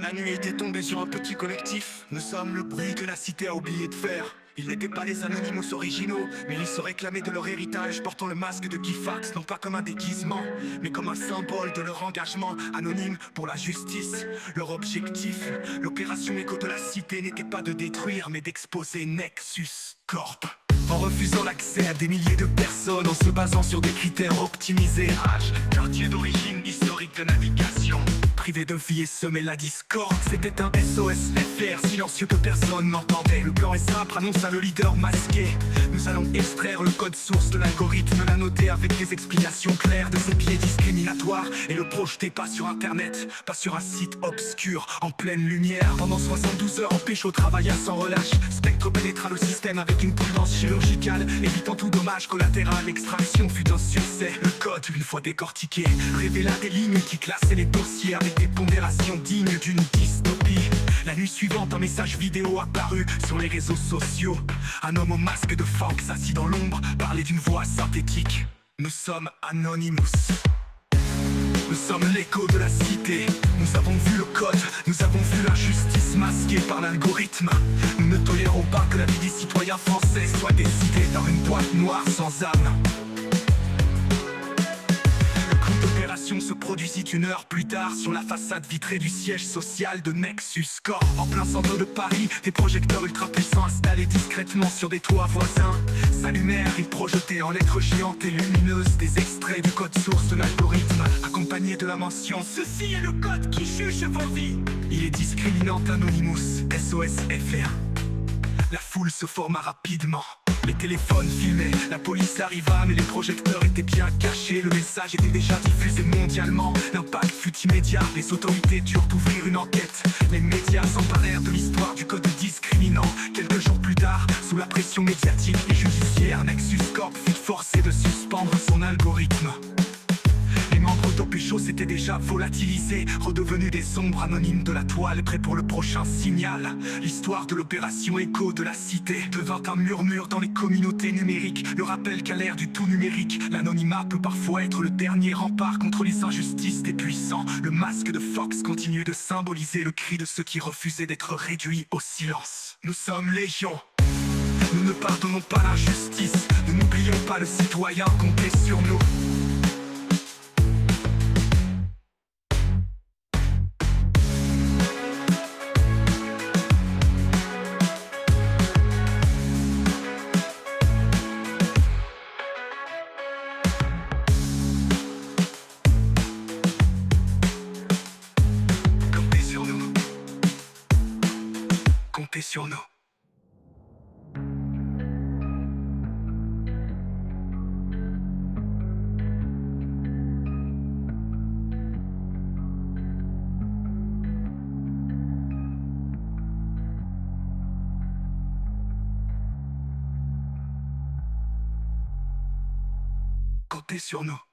La nuit était tombée sur un petit collectif. Nous sommes le bruit que la cité a oublié de faire. Ils n'étaient pas les Anonymous originaux, mais ils se réclamaient de leur héritage, portant le masque de Kifax, non pas comme un déguisement, mais comme un symbole de leur engagement, anonyme pour la justice. Leur objectif, l'opération écho de la cité, n'était pas de détruire, mais d'exposer Nexus Corp. En refusant l'accès à des milliers de personnes, en se basant sur des critères optimisés, âge, quartier d'origine, historique de navigation, privé de vie et semer la discorde. C'était un SOS FR silencieux que personne n'entendait. Le plan est simple, annonça le leader masqué. Nous allons extraire le code source de l'algorithme, l'annoter avec des explications claires de ses biais discriminatoires et le projeter pas sur internet, pas sur un site obscur, en pleine lumière. Pendant 72 heures, Pécho travailla sans relâche. Spectre pénétra le système avec une prudence chirurgicale, évitant tout dommage collatéral. L'extraction fut un succès. Le code, une fois décortiqué, révéla des lignes qui classaient les dossiers avec des pondérations dignes d'une dystopie. La nuit suivante, un message vidéo apparut sur les réseaux sociaux. Un homme au masque de Fox assis dans l'ombre parlait d'une voix synthétique. Nous sommes Anonymous. Nous sommes l'écho de la cité. Nous avons vu le code, nous avons vu l'injustice masquée par l'algorithme. Nous ne tolérons pas que la vie des citoyens français soit décidée dans une boîte noire sans âme. L'opération se produisit une heure plus tard sur la façade vitrée du siège social de Nexus Corp. En plein centre de Paris, des projecteurs ultra puissants installés discrètement sur des toits voisins s'allumèrent et projetaient en lettres géantes et lumineuses des extraits du code source de l'algorithme, accompagnés de la mention « Ceci est le code qui juge vos vies ». Il est discriminant Anonymous, SOS FR. La foule se forma rapidement. Les téléphones filmaient, la police arriva, mais les projecteurs étaient bien cachés. Le message était déjà diffusé mondialement. L'impact fut immédiat, les autorités durent ouvrir une enquête. Les médias s'emparèrent de l'histoire du code discriminant. Quelques jours plus tard, sous la pression médiatique et judiciaire, Nexus Corp fut forcé de suspendre son algorithme. Les membres d'Opécho s'étaient déjà volatilisés, redevenus des ombres anonymes de la toile, prêts pour le prochain signal. L'histoire de l'opération écho de la cité devint un murmure dans les communautés numériques. Le rappel qu'à l'ère du tout numérique, l'anonymat peut parfois être le dernier rempart contre les injustices des puissants. Le masque de Fox continue de symboliser le cri de ceux qui refusaient d'être réduits au silence. Nous sommes légion. Nous ne pardonnons pas l'injustice. Nous n'oublions pas le citoyen, comptez sur nous. Comptez sur nous. Comptez sur nous.